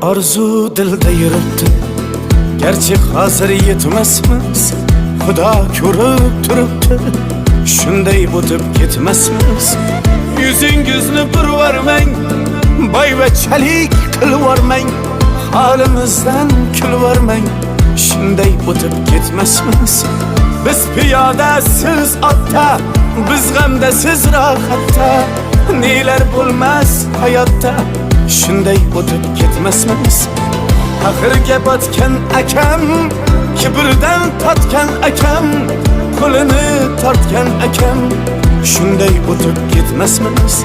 Arzu dilda yuribdi, gerçi hazır yetmesmiz. Xudo ko'rib turibdi, shunday o'tib ketmasmiz. Yüzüngizni burvarmang, boyvachalik qilvormang, halimizdan kulvormang, shunday o'tib ketmasmiz. Biz piyoda, siz otda, biz g'amda, siz rohatda, nelar bo'lmas hayotda, shunday o'tib ketmasmiz. Axirga botgan akam, kibrdan totgan akam, qo'lini tortgan akam, shunday o'tib ketmasmiz.